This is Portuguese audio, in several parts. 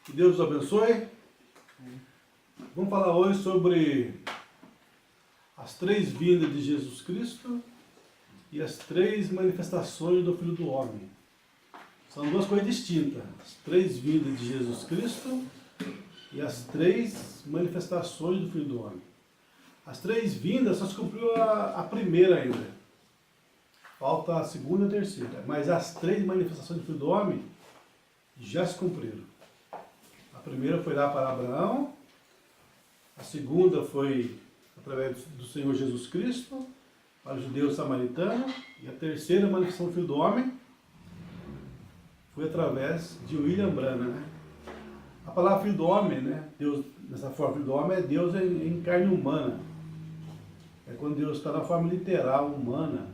Que Deus os abençoe. Vamos falar hoje sobre as três vindas de Jesus Cristo e as três manifestações do Filho do Homem. São duas coisas distintas. As três vindas de Jesus Cristo e as três manifestações do Filho do Homem. As três vindas só se cumpriu a primeira ainda. Falta a segunda e a terceira. Mas as três manifestações do Filho do Homem já se cumpriram. A primeira foi lá para Abraão. A segunda foi através do Senhor Jesus Cristo, para os judeus samaritanos. E a terceira manifestação do Filho do Homem foi através de William Branham, né? A palavra Filho do Homem, né? Deus, nessa forma, Filho do Homem é Deus em carne humana. É quando Deus está na forma literal, humana,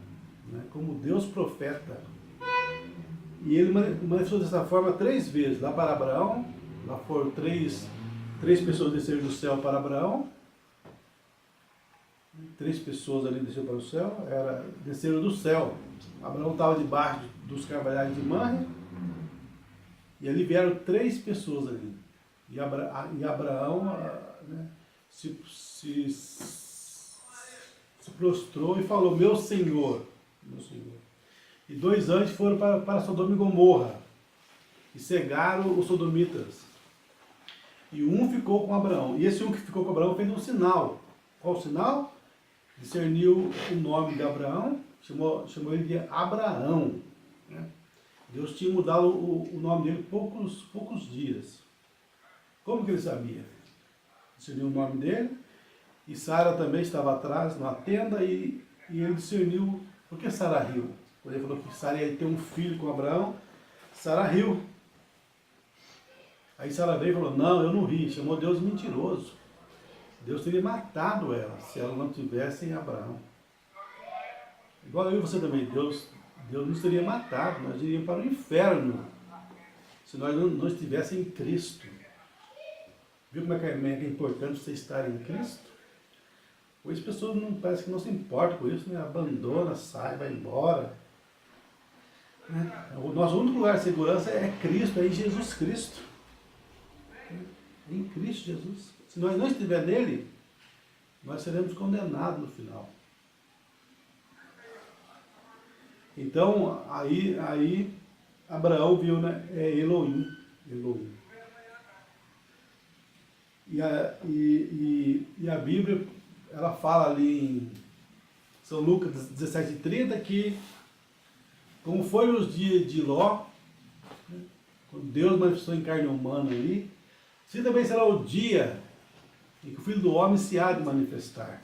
né? Como Deus profeta. E ele manifestou dessa forma três vezes. Lá para Abraão, lá foram três pessoas desceram do céu para Abraão. Três pessoas ali desceram para o céu, desceram do céu. Abraão estava debaixo dos carvalhais de Manre. E ali vieram três pessoas ali. E Abraão, né, se prostrou e falou, meu Senhor. E dois anjos foram para Sodoma e Gomorra e cegaram os sodomitas. E um ficou com Abraão. E esse um que ficou com Abraão fez um sinal. Qual sinal? Discerniu o nome de Abraão, chamou ele de Abraão, né? Deus tinha mudado o nome dele poucos dias. Como que ele sabia? Discerniu o nome dele. E Sara também estava atrás, na tenda, e ele discerniu. Por que Sara riu? Quando ele falou que Sara ia ter um filho com Abraão, Sara riu. Aí Sara veio e falou, não, eu não ri. Chamou Deus mentiroso. Deus teria matado ela, se ela não tivesse em Abraão. Igual eu e você também, Deus nos teria matado, nós iríamos para o inferno, se nós não estivéssemos em Cristo. Viu como é que é importante você estar em Cristo? Hoje as pessoas parece que não se importam com isso, né? Abandona, sai, vai embora. Né? O nosso único lugar de segurança é Cristo, é em Jesus Cristo. Em Cristo Jesus. Se nós não estivermos nele, nós seremos condenados no final. Então, aí Abraão viu, né? É Elohim. E a Bíblia, ela fala ali em São Lucas 17:30 que, como foi os dias de Ló, né, quando Deus manifestou em carne humana ali, assim também será o dia em que o Filho do Homem se há de manifestar.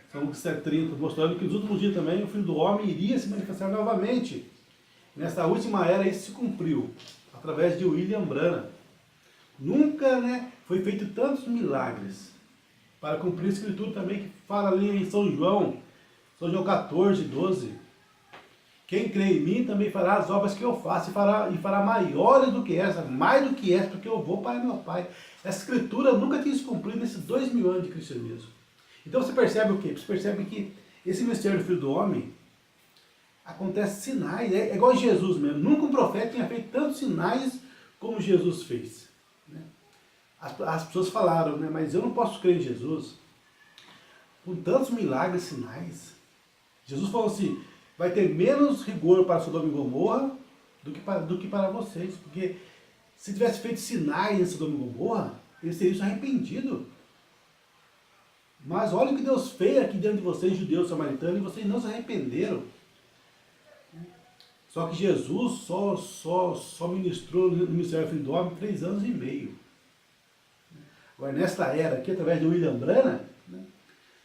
São Lucas 7:30, mostrando que nos últimos dias também o Filho do Homem iria se manifestar novamente. Nessa última era isso se cumpriu, através de William Branham. Nunca, né, foi feito tantos milagres para cumprir a Escritura também, que fala ali em São João 14:12. Quem crê em mim também fará as obras que eu faço e fará maiores do que essa, mais do que essa, porque eu vou para meu Pai. Essa Escritura nunca tinha se cumprido nesses 2000 anos de cristianismo. Então você percebe o quê? Você percebe que esse mistério do Filho do Homem acontece sinais, é igual a Jesus mesmo. Nunca um profeta tinha feito tantos sinais como Jesus fez. Né? As pessoas falaram, né? Mas eu não posso crer em Jesus com tantos milagres e sinais. Jesus falou assim, vai ter menos rigor para Sodoma e Gomorra do que para vocês. Porque se tivesse feito sinais em Sodoma e Gomorra, eles teriam se arrependido. Mas olha o que Deus fez aqui dentro de vocês, judeus samaritanos, e vocês não se arrependeram. Só que Jesus só ministrou no ministério do Filho do Homem 3 anos e meio. Agora, nesta era aqui, através de William Branham, né,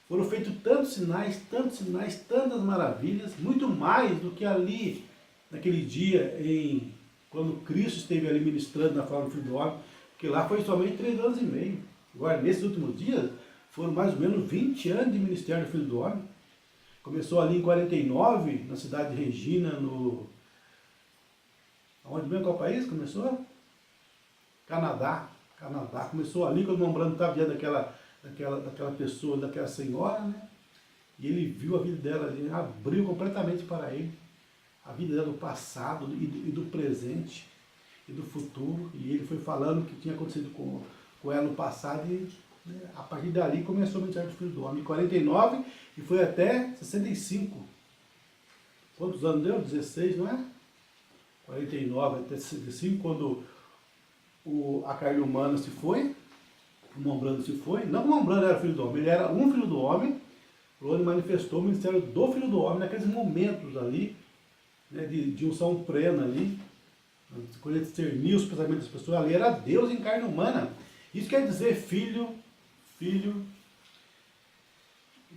foram feitos tantos sinais, tantas maravilhas, muito mais do que ali, naquele dia, quando Cristo esteve ali ministrando na forma do Filho do Homem, porque lá foi somente 3 anos e meio. Agora, nesses últimos dias, foram mais ou menos 20 anos de ministério do Filho do Homem. Começou ali em 49, na cidade de Regina, Onde mesmo, qual país começou? Canadá. Começou ali, quando o irmão Branham estava diante daquela pessoa, daquela senhora, né? E ele viu a vida dela, ele abriu completamente para ele. A vida dela do passado e do presente. e do futuro, e ele foi falando o que tinha acontecido com ela no passado, e né, a partir dali começou a mensagem do Filho do Homem, em 49, e foi até 65. Quantos anos deu? 16, não é? 49 até 65, quando a carne humana se foi, o Mombrano se foi. Não que o Mombrano era filho do homem, ele era um filho do homem. O Rony manifestou o ministério do Filho do Homem naqueles momentos ali, né, de unção plena ali, quando ele discernia os pensamentos das pessoas. Ali era Deus em carne humana. Isso quer dizer filho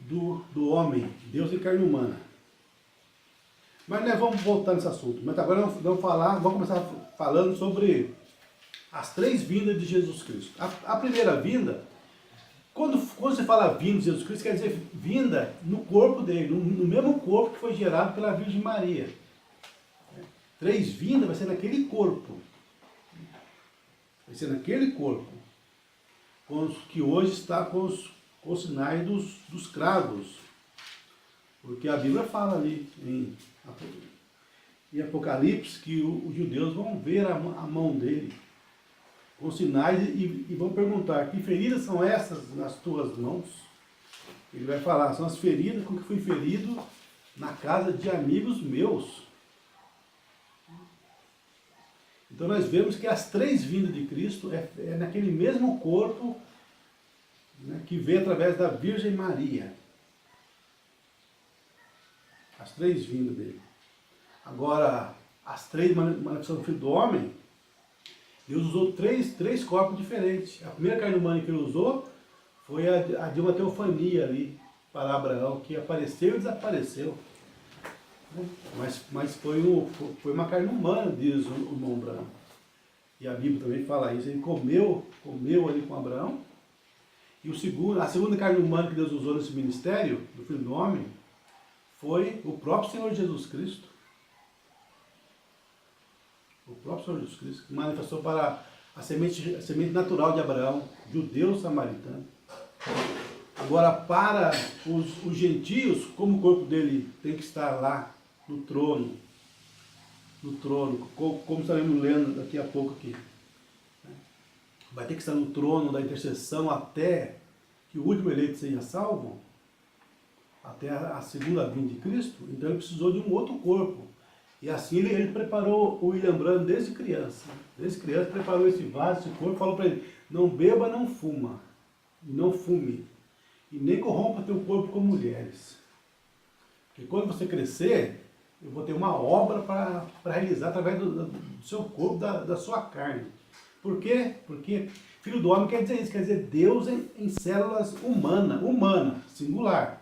do homem, Deus em carne humana. Mas nós vamos voltar nesse assunto. Mas agora vamos começar falando sobre as três vindas de Jesus Cristo. A primeira vinda, quando você fala vinda de Jesus Cristo, quer dizer vinda no corpo dele, no mesmo corpo que foi gerado pela Virgem Maria. Três vindas vai ser naquele corpo. Vai ser naquele corpo. Que hoje está com os sinais dos cravos. Porque a Bíblia fala ali em Apocalipse que os judeus vão ver a mão dele com sinais e vão perguntar: que feridas são essas nas tuas mãos? Ele vai falar: são as feridas com que fui ferido na casa de amigos meus. Então nós vemos que as três vindas de Cristo é naquele mesmo corpo, né, que veio através da Virgem Maria. As três vindas dele. Agora, as três manifestações do Filho do Homem, Deus usou três corpos diferentes. A primeira carne humana que ele usou foi a de uma teofania ali para Abraão, que apareceu e desapareceu. Mas foi uma carne humana, diz o irmão Branco. E a Bíblia também fala isso. Ele comeu ali com Abraão. E a segunda carne humana que Deus usou nesse ministério, do Filho do Homem, foi o próprio Senhor Jesus Cristo. O próprio Senhor Jesus Cristo, que manifestou para a semente natural de Abraão, judeu samaritano. Agora, para os gentios, como o corpo dele tem que estar lá, no trono, como estaremos lendo daqui a pouco aqui. Vai ter que estar no trono da intercessão até que o último eleito seja salvo, até a segunda vinda de Cristo. Então ele precisou de um outro corpo. E assim ele preparou o William Branham desde criança. Desde criança preparou esse vaso, esse corpo, falou para ele: não beba, não fuma, não fume, e nem corrompa teu corpo com mulheres. Porque quando você crescer, eu vou ter uma obra para realizar através do seu corpo, da sua carne. Por quê? Porque Filho do Homem quer dizer isso, quer dizer Deus em células humana, singular.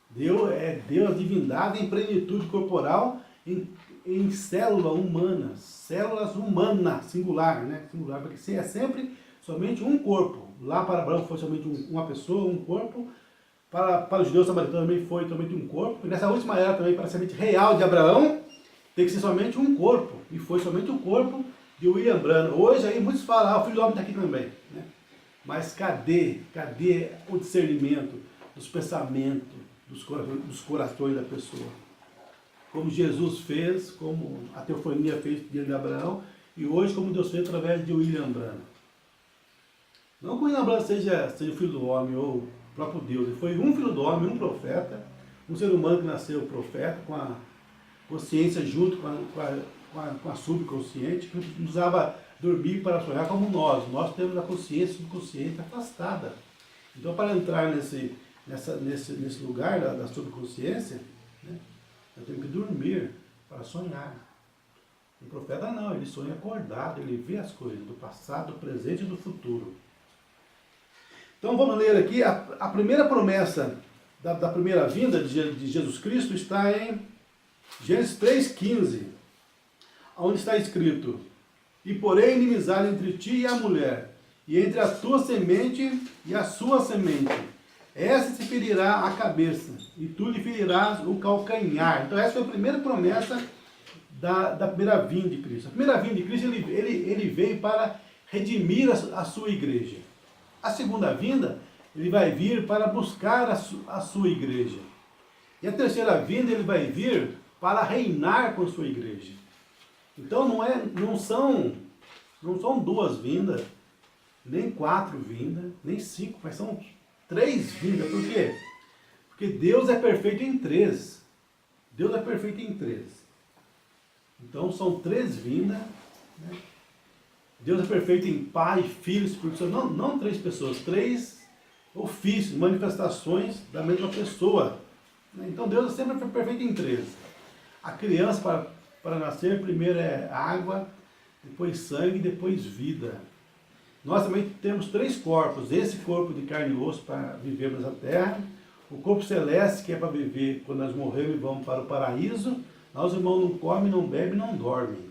Deus é Deus, a divindade em plenitude corporal, em células humanas, singular, né? Singular, porque é sempre somente um corpo. Lá para Abraão foi somente uma pessoa, um corpo. Para os judeus samaritanos também foi somente um corpo. E nessa última era também, para a semente real de Abraão, tem que ser somente um corpo. E foi somente o corpo de William Branham. Hoje aí muitos falam: o Filho do Homem está aqui também. Né? Mas cadê o discernimento dos pensamentos, dos corações da pessoa? Como Jesus fez, como a teofania fez diante de Abraão, e hoje como Deus fez através de William Branham. Não que o William Branham seja o Filho do Homem ou o próprio Deus. Ele foi um Filho do Homem, um profeta, um ser humano que nasceu profeta, com a consciência junto com a subconsciente, que não precisava dormir para sonhar como nós. Nós temos a consciência subconsciente afastada. Então, para entrar nesse lugar da subconsciência, né, eu tenho que dormir para sonhar. O profeta não, ele sonha acordado, ele vê as coisas do passado, do presente e do futuro. Então vamos ler aqui, a primeira promessa da primeira vinda de Jesus Cristo está em Gênesis 3,15, onde está escrito: e porém inimizade entre ti e a mulher, e entre a tua semente e a sua semente. Essa te ferirá a cabeça, e tu lhe ferirás o calcanhar. Então essa foi a primeira promessa da primeira vinda de Cristo. A primeira vinda de Cristo, ele veio para redimir a sua igreja. A segunda vinda, ele vai vir para buscar a sua igreja. E a terceira vinda, ele vai vir para reinar com a sua igreja. Então não são duas vindas, nem 4 vindas, nem 5, mas são 3 vindas. Por quê? Porque Deus é perfeito em 3. Deus é perfeito em 3. Então são 3 vindas, né? Deus é perfeito em Pai, Filho, Espírito Santo. Não 3 pessoas, 3 ofícios, manifestações da mesma pessoa. Então Deus sempre foi perfeito em 3. A criança para nascer, primeiro é água, depois sangue, depois vida. Nós também temos 3 corpos. Esse corpo de carne e osso para viver nessa terra. O corpo celeste, que é para viver quando nós morremos e vamos para o paraíso. Lá os irmãos não comem, não bebem, não dormem.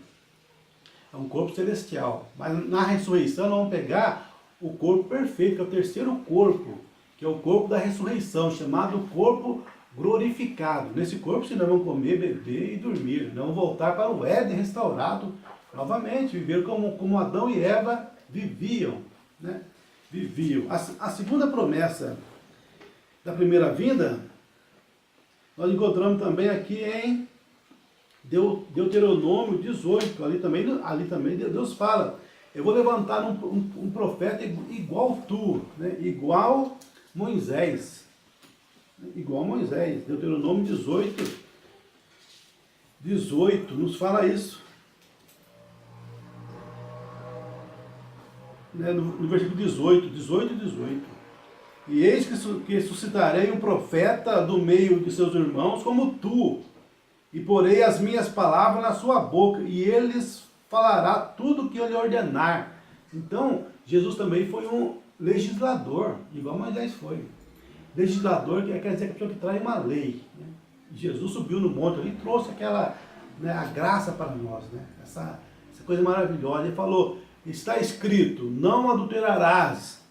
É um corpo celestial. Mas na ressurreição nós vamos pegar o corpo perfeito, que é o terceiro corpo, que é o corpo da ressurreição, chamado corpo glorificado. Nesse corpo, nós vamos comer, beber e dormir. Nós vamos voltar para o Éden restaurado novamente, viver como Adão e Eva viviam. Né? Viviam. A segunda promessa da primeira vinda, nós encontramos também aqui em Deuteronômio 18, ali também Deus fala, eu vou levantar um profeta igual tu, né? igual Moisés, Deuteronômio 18 nos fala isso, né? no versículo 18, e eis que suscitarei um profeta do meio de seus irmãos como tu, e porei as minhas palavras na sua boca, e eles falará tudo o que eu lhe ordenar. Então, Jesus também foi um legislador, igual Moisés foi. Legislador quer dizer que a pessoa que traz uma lei. Né? Jesus subiu no monte ali e trouxe aquela, né, a graça para nós, né? essa coisa maravilhosa. Ele falou, está escrito, não adulterarás.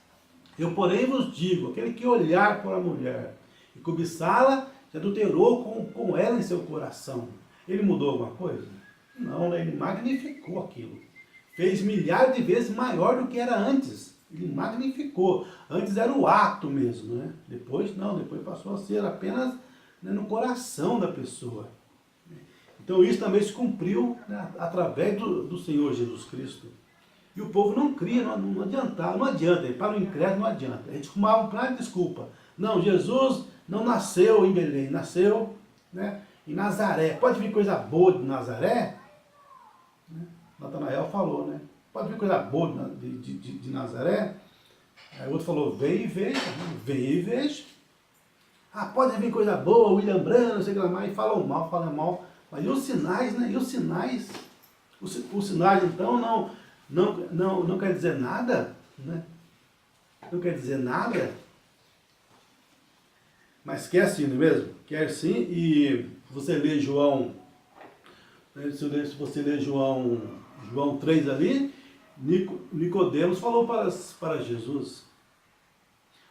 Eu, porém, vos digo, aquele que olhar para a mulher e cobiçá-la, se adulterou com ela em seu coração. Ele mudou alguma coisa? Não, né? Ele magnificou aquilo. Fez milhares de vezes maior do que era antes. Ele magnificou. Antes era o ato mesmo, né? Depois não, depois passou a ser apenas, né, no coração da pessoa. Então isso também se cumpriu, né, através do Senhor Jesus Cristo. E o povo não cria, não adianta. Para o incrédulo não adianta. A gente arrumava um plano de desculpa. Não, Jesus não nasceu em Belém, nasceu, né, em Nazaré. Pode vir coisa boa de Nazaré? Né? Natanael falou, né? Pode vir coisa boa de Nazaré? Aí o outro falou, vem e veja. Ah, pode vir coisa boa, William Branham, não sei o que lá mais, falam mal. Mas e os sinais, né? E os sinais? Os sinais, então, não quer dizer nada, né? Não quer dizer nada. Mas quer sim, não é mesmo? Quer sim, e você lê João, se você lê João 3 ali, Nicodemos falou para Jesus.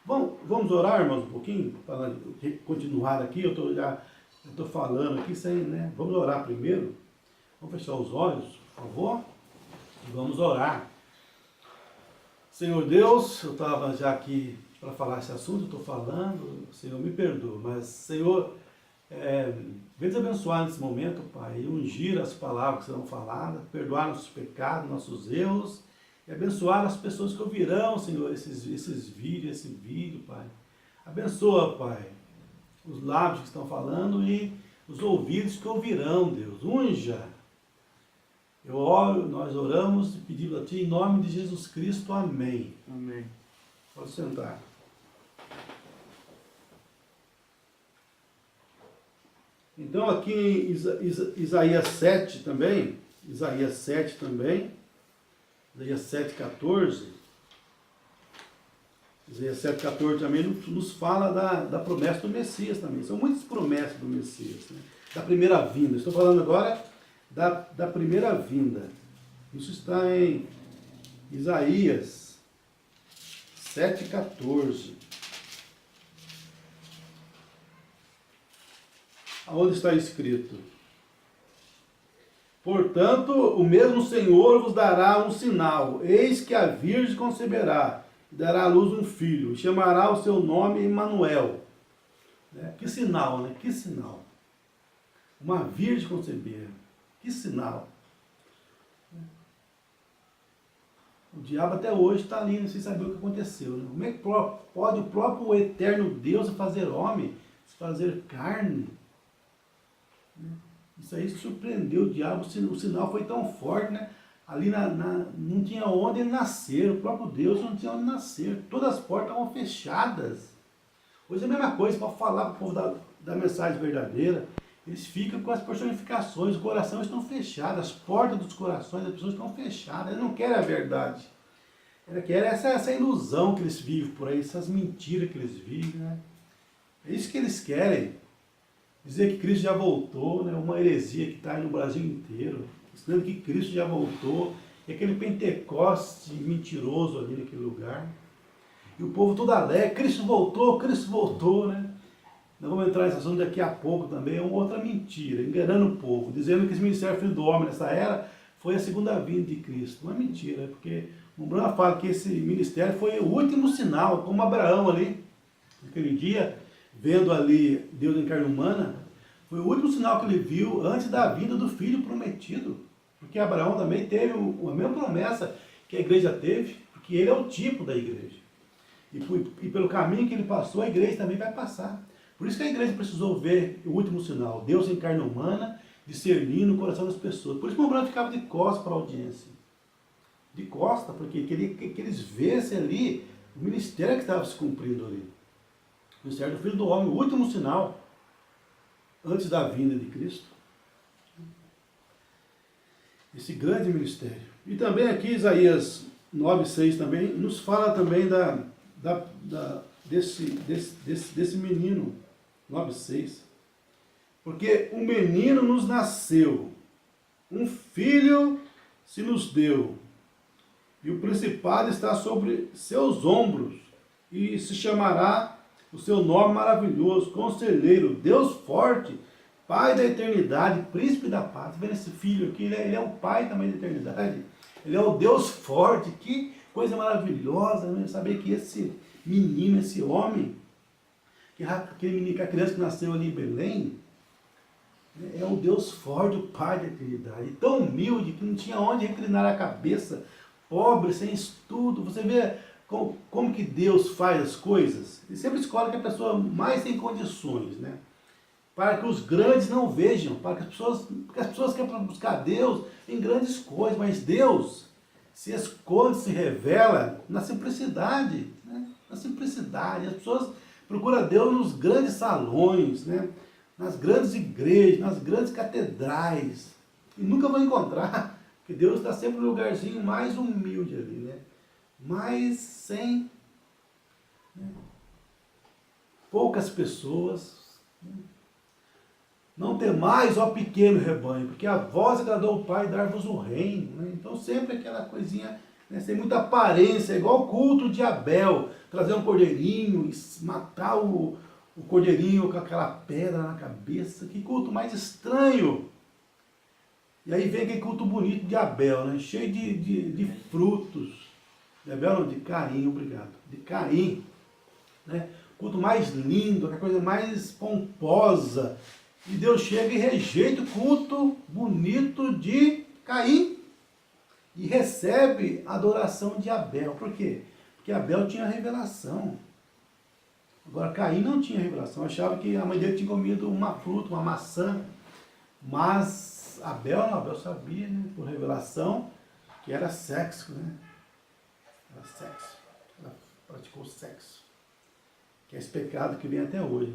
Vamos orar, irmãos, um pouquinho, para continuar aqui, eu estou falando aqui sem, né? Vamos orar primeiro. Vamos fechar os olhos, por favor, e vamos orar. Senhor Deus, eu estava já aqui para falar esse assunto, eu estou falando, Senhor, me perdoa, mas, Senhor, vem nos abençoar nesse momento, Pai, e ungir as palavras que serão faladas, perdoar nossos pecados, nossos erros, e abençoar as pessoas que ouvirão, Senhor, esse vídeo, Pai. Abençoa, Pai, os lábios que estão falando e os ouvidos que ouvirão, Deus. Unja. Eu oro, nós oramos e pedimos a Ti em nome de Jesus Cristo. Amém. Amém. Pode sentar. Então aqui em Isaías 7 também, Isaías 7:14, Isaías 7:14 também nos fala da promessa do Messias também. São muitas promessas do Messias, né? Da primeira vinda. Estou falando agora da primeira vinda. Isso está em Isaías 7:14. Onde está escrito? Portanto, o mesmo Senhor vos dará um sinal. Eis que a virgem conceberá, e dará à luz um filho, e chamará o seu nome Emanuel. Que sinal, né? Que sinal. Uma virgem conceber. Que sinal. O diabo até hoje está ali, sem saber o que aconteceu. Né? Como é que pode o próprio eterno Deus fazer homem, fazer carne? Isso aí surpreendeu o diabo, o sinal foi tão forte, né? Ali não tinha onde ele nascer, o próprio Deus não tinha onde nascer, todas as portas estavam fechadas. Hoje é a mesma coisa, para falar para o povo da mensagem verdadeira, eles ficam com as personificações, os corações estão fechados, as portas dos corações das pessoas estão fechadas, eles não querem a verdade. Eles querem essa ilusão que eles vivem por aí, essas mentiras que eles vivem, né? É isso que eles querem. Dizer que Cristo já voltou, né? Uma heresia que está aí no Brasil inteiro, ensinando que Cristo já voltou, e aquele Pentecoste mentiroso ali naquele lugar. E o povo todo alegre, Cristo voltou, né? Nós vamos entrar nesse assunto daqui a pouco também, é uma outra mentira, enganando o povo, dizendo que esse ministério Filho do Homem nessa era foi a segunda vinda de Cristo. Não é mentira, porque o Bruno fala que esse ministério foi o último sinal, como Abraão ali, naquele dia, vendo ali Deus em carne humana, foi o último sinal que ele viu antes da vinda do Filho prometido. Porque Abraão também teve a mesma promessa que a igreja teve, porque ele é o tipo da igreja. E pelo caminho que ele passou, a igreja também vai passar. Por isso que a igreja precisou ver o último sinal, Deus em carne humana, discernindo o coração das pessoas. Por isso que o Abraão ficava de costas para a audiência. De costas, porque queria que eles vissem ali o ministério que estava se cumprindo ali. O ministério do Filho do Homem, o último sinal, antes da vinda de Cristo. Esse grande ministério. E também aqui Isaías 9,6 também, nos fala também desse menino, 9,6. Porque um menino nos nasceu, um filho se nos deu, e o principado está sobre seus ombros, e se chamará o seu nome maravilhoso, Conselheiro, Deus forte, Pai da eternidade, Príncipe da paz. Tá vendo esse filho aqui? Ele é o Pai também da eternidade. Ele é o Deus forte. Que coisa maravilhosa, né? Saber que esse menino, esse homem, aquele menino, a criança que nasceu ali em Belém, é o Deus forte, o Pai da eternidade. Tão humilde que não tinha onde reclinar a cabeça, pobre, sem estudo. Você vê como que Deus faz as coisas? Ele sempre escolhe que a pessoa mais tem condições, né? Para que os grandes não vejam, porque as pessoas querem buscar Deus em grandes coisas, mas Deus se esconde, se revela na simplicidade, né? Na simplicidade. As pessoas procuram Deus nos grandes salões, né? Nas grandes igrejas, nas grandes catedrais, e nunca vão encontrar, porque Deus está sempre no lugarzinho mais humilde ali, né? Mais sem, né? Poucas pessoas, né? Não temais, ó pequeno rebanho, porque a voz agradou o Pai dar-vos o reino. Né? Então sempre aquela coisinha, né, sem muita aparência, igual o culto de Abel, trazer um cordeirinho e matar o cordeirinho com aquela pedra na cabeça. Que culto mais estranho! E aí vem aquele culto bonito de Abel, né? Cheio de frutos. De Abel não, de Caim, obrigado. De Caim. Né? Culto mais lindo, a coisa mais pomposa. E Deus chega e rejeita o culto bonito de Caim e recebe a adoração de Abel. Por quê? Porque Abel tinha revelação. Agora Caim não tinha revelação. Achava que a mãe dele tinha comido uma fruta, uma maçã. Mas Abel não, Abel sabia, né, por revelação, que era sexo, né? Era sexo. Ela praticou sexo. Que é esse pecado que vem até hoje.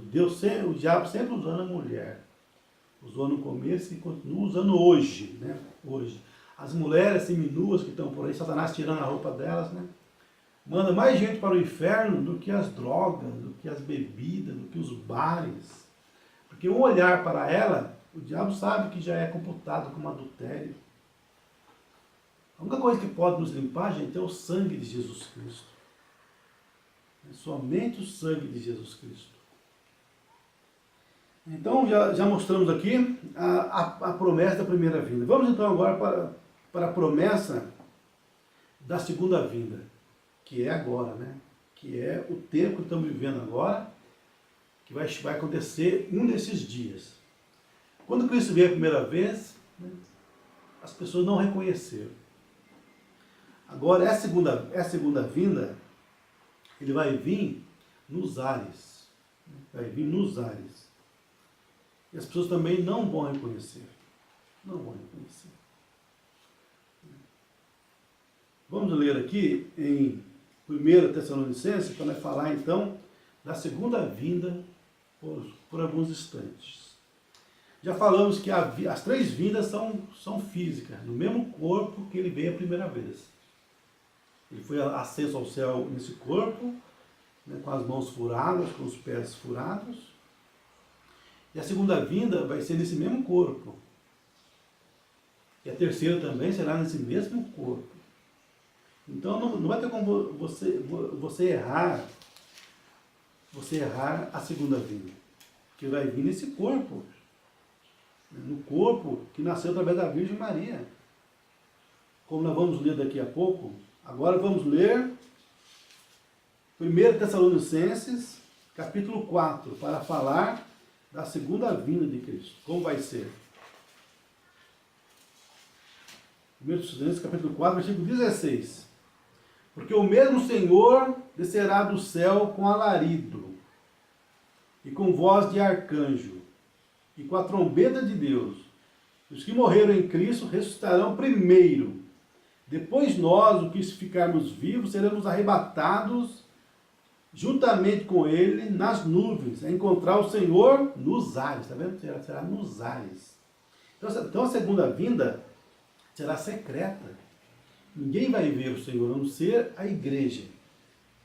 O diabo sempre usando a mulher. Usou no começo e continua usando hoje, né? Hoje. As mulheres seminuas que estão por aí, Satanás tirando a roupa delas, né? Manda mais gente para o inferno do que as drogas, do que as bebidas, do que os bares. Porque um olhar para ela, o diabo sabe que já é computado como adultério. A única coisa que pode nos limpar, gente, é o sangue de Jesus Cristo. É somente o sangue de Jesus Cristo. Então, já mostramos aqui a promessa da primeira vinda. Vamos então agora para a promessa da segunda vinda, que é agora, né? Que é o tempo que estamos vivendo agora, que vai acontecer um desses dias. Quando Cristo veio a primeira vez, né, as pessoas não reconheceram. Agora, essa segunda vinda, ele vai vir nos ares. Vai vir nos ares. E as pessoas também não vão reconhecer. Não vão reconhecer. Vamos ler aqui em 1 Tessalonicenses, para falar então da segunda vinda por alguns instantes. Já falamos que as três vindas são físicas, no mesmo corpo que ele veio a primeira vez. Ele foi aceso ao céu nesse corpo, né, com as mãos furadas, com os pés furados. E a segunda vinda vai ser nesse mesmo corpo. E a terceira também será nesse mesmo corpo. Então não vai ter como você errar a segunda vinda. Que vai vir nesse corpo. No corpo que nasceu através da Virgem Maria. Como nós vamos ler daqui a pouco. Agora vamos ler 1 Tessalonicenses, capítulo 4, para falar da segunda vinda de Cristo. Como vai ser? 1 Tessalonicenses, capítulo 4, versículo 16. Porque o mesmo Senhor descerá do céu com alarido, e com voz de arcanjo, e com a trombeta de Deus. Os que morreram em Cristo ressuscitarão primeiro. Depois nós, os que ficarmos vivos, seremos arrebatados juntamente com ele nas nuvens, a encontrar o Senhor nos ares. Está vendo? Será nos ares. Então a segunda vinda será secreta. Ninguém vai ver o Senhor, a não ser a igreja.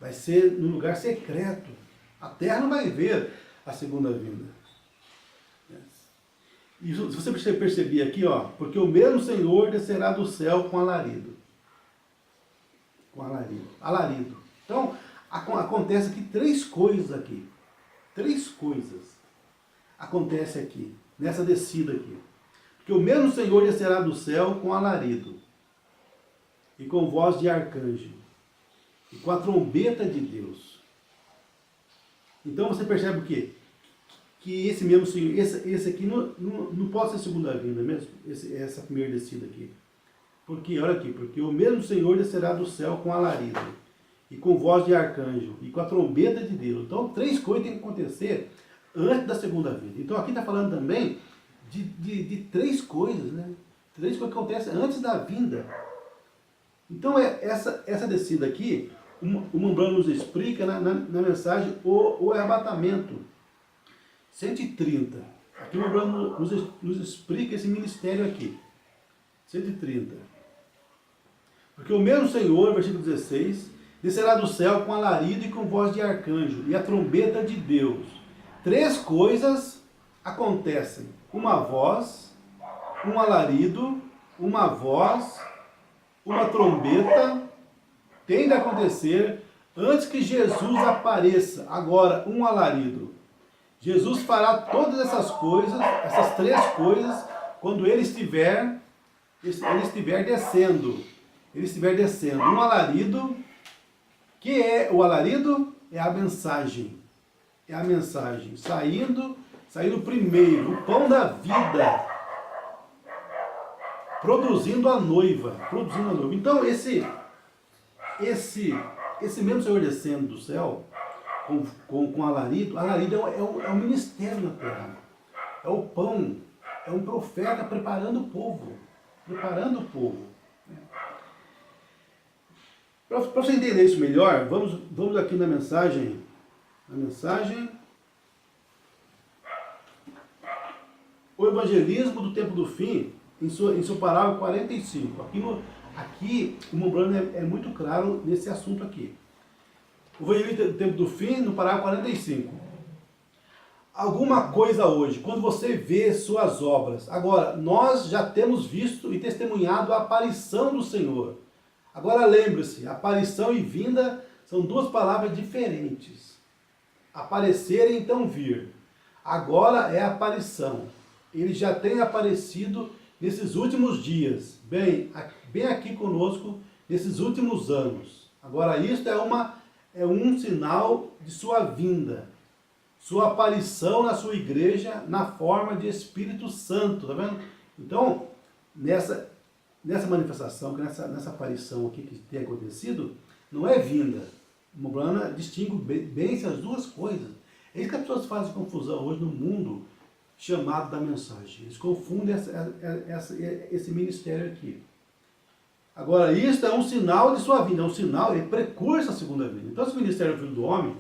Vai ser no lugar secreto. A terra não vai ver a segunda vinda. E se você perceber aqui, ó, porque o mesmo Senhor descerá do céu com alarido. Com alarido. Alarido. Então, acontece aqui três coisas aqui. Três coisas acontecem aqui, nessa descida aqui. Porque o mesmo Senhor descerá do céu com alarido, e com voz de arcanjo, e com a trombeta de Deus. Então você percebe o quê? Que esse mesmo Senhor, esse aqui não pode ser segunda vinda mesmo, essa primeira descida aqui. Porque, olha aqui, porque o mesmo Senhor descerá do céu com alarido, e com voz de arcanjo, e com a trombeta de Deus. Então, três coisas têm que acontecer antes da segunda vinda. Então, aqui está falando também de três coisas, né? Três coisas que acontecem antes da vinda. Então, essa descida aqui, o Mombrano nos explica na mensagem o arrebatamento. 130. Aqui o Mombrano nos explica esse ministério aqui. 130. Porque o mesmo Senhor, versículo 16, descerá do céu com alarido e com voz de arcanjo, e a trombeta de Deus. Três coisas acontecem. Uma voz, um alarido, uma voz, uma trombeta, tem de acontecer antes que Jesus apareça. Agora, um alarido. Jesus fará todas essas coisas, essas três coisas, quando ele estiver descendo. Ele estiver descendo. Um alarido, que é o alarido? É a mensagem. É a mensagem. Saindo primeiro, o pão da vida. Produzindo a noiva. Então, esse mesmo Senhor descendo do céu, com alarido é o ministério na terra. É o pão, é um profeta preparando o povo. Para você entender isso melhor, vamos aqui na mensagem. O evangelismo do tempo do fim, em seu parágrafo 45. Aqui o Mombrano é muito claro nesse assunto aqui. O evangelismo do tempo do fim, no parágrafo 45. Alguma coisa hoje, quando você vê suas obras. Agora, nós já temos visto e testemunhado a aparição do Senhor. Agora lembre-se, aparição e vinda são duas palavras diferentes. Aparecer e então vir. Agora é aparição. Ele já tem aparecido nesses últimos dias, bem aqui conosco, nesses últimos anos. Agora, isto é um sinal de sua vinda, sua aparição na sua igreja na forma de Espírito Santo, tá vendo? Então, nessa manifestação, nessa aparição aqui que tem acontecido, não é vinda. O Mombrana distingue bem essas duas coisas. É isso que as pessoas fazem confusão hoje no mundo chamado da mensagem. Eles confundem esse ministério aqui. Agora, isso é um sinal de sua vinda, é um sinal, é precurso à segunda vinda. Então, esse ministério do Filho do Homem,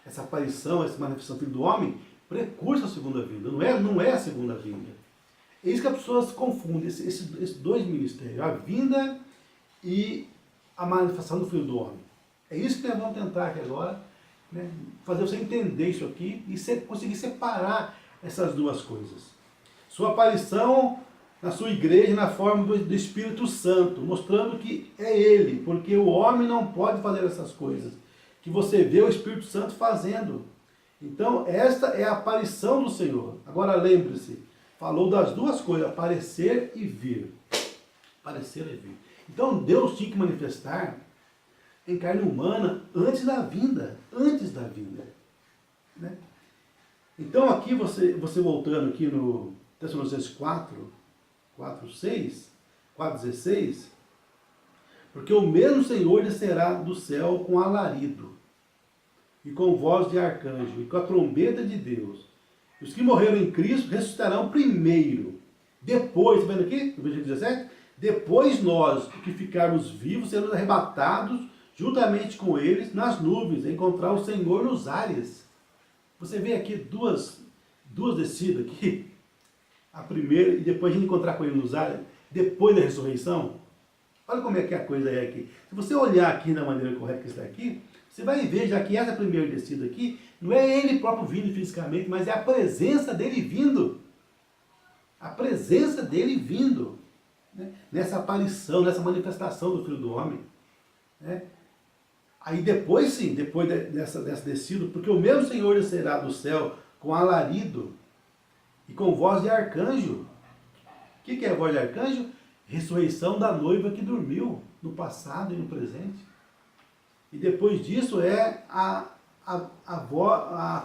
essa aparição, essa manifestação do Filho do Homem, precurso à segunda vinda, não é a segunda vinda. É isso que as pessoas confundem, esses dois ministérios, a vinda e a manifestação do Filho do Homem. É isso que nós vamos tentar aqui agora, né, fazer você entender isso aqui e conseguir separar essas duas coisas. Sua aparição na sua igreja na forma do Espírito Santo, mostrando que é Ele, porque o homem não pode fazer essas coisas, que você vê o Espírito Santo fazendo. Então, esta é a aparição do Senhor. Agora, lembre-se, falou das duas coisas, aparecer e vir. Aparecer e vir. Então, Deus tinha que manifestar em carne humana antes da vinda. Antes da vinda. Né? Então, aqui, você voltando aqui no Tessalonicenses 4:16, porque o mesmo Senhor descerá do céu com alarido, e com voz de arcanjo, e com a trombeta de Deus. E os que morreram em Cristo ressuscitarão primeiro. Depois, está vendo aqui, no versículo 17? Depois nós, que ficarmos vivos, seremos arrebatados juntamente com eles nas nuvens, a encontrar o Senhor nos ares. Você vê aqui duas descidas aqui. A primeira, e depois a gente encontrar com ele nos ares, depois da ressurreição. Olha como é que a coisa é aqui. Se você olhar aqui da maneira correta que está aqui, você vai ver já que essa primeira descida aqui, não é ele próprio vindo fisicamente, mas é a presença dele vindo. A presença dele vindo. Né? Nessa aparição, nessa manifestação do Filho do Homem. Né? Aí depois sim, depois dessa descida, porque o mesmo Senhor descerá do céu com alarido e com voz de arcanjo. O que é a voz de arcanjo? Ressurreição da noiva que dormiu no passado e no presente. E depois disso é a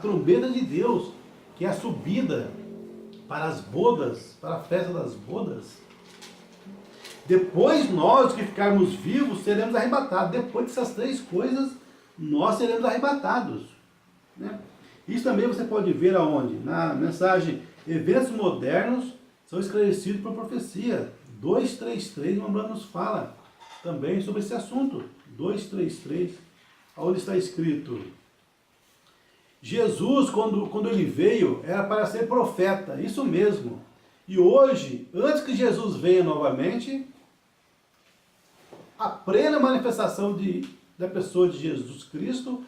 trombeta de Deus, que é a subida para as bodas, para a festa das bodas. Depois nós que ficarmos vivos seremos arrebatados. Depois dessas três coisas, nós seremos arrebatados. Né? Isso também você pode ver aonde? Na mensagem Eventos Modernos são esclarecidos por profecia. 2:3:3, o Mombrana nos fala também sobre esse assunto. 2:3:3, onde está escrito: Jesus, quando ele veio, era para ser profeta, isso mesmo. E hoje, antes que Jesus venha novamente, a plena manifestação da pessoa de Jesus Cristo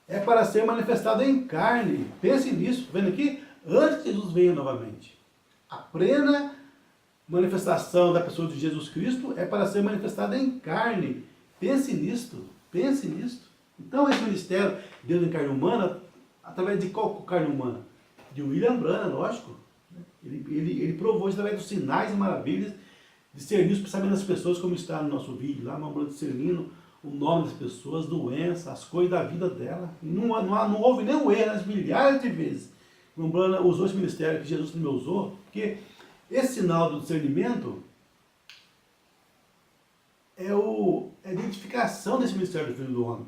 é para ser manifestada em carne. Pense nisso, vendo aqui? Antes que Jesus venha novamente. A plena manifestação da pessoa de Jesus Cristo é para ser manifestada em carne. Pense nisto, pense nisto. Então esse ministério, Deus em carne humana, através de qual carne humana? De William Branham, lógico. Ele provou isso através dos sinais e maravilhas, discernir os pensamentos das pessoas, como está no nosso vídeo lá, Mombrana discernindo o nome das pessoas, doenças, as coisas da vida dela. E não houve nenhum erro, nas milhares de vezes. Mombrana usou esse ministério que Jesus também usou, porque esse sinal do discernimento é a identificação desse ministério do Filho do Homem.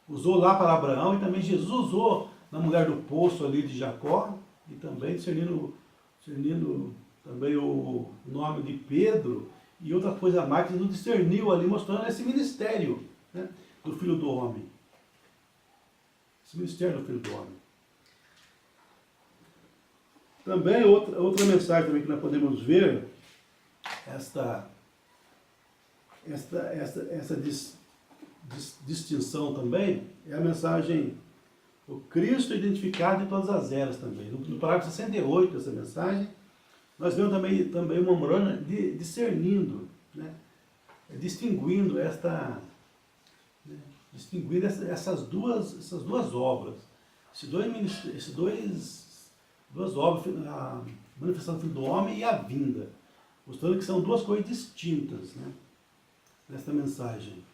Usou lá para Abraão e também Jesus usou na mulher do poço ali de Jacó, e também discernindo também o nome de Pedro e outra coisa mais que nos discerniu ali, mostrando esse ministério, né, do Filho do Homem. Esse ministério do Filho do Homem. Também outra mensagem também que nós podemos ver, essa distinção também, é a mensagem, o Cristo identificado em todas as eras também. No parágrafo 68 dessa mensagem, nós vemos também o Mombrana discernindo, né, distinguindo essas duas obras, duas obras, a manifestação do Filho do Homem e a vinda, mostrando que são duas coisas distintas, né, nesta mensagem.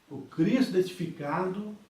O Cristo identificado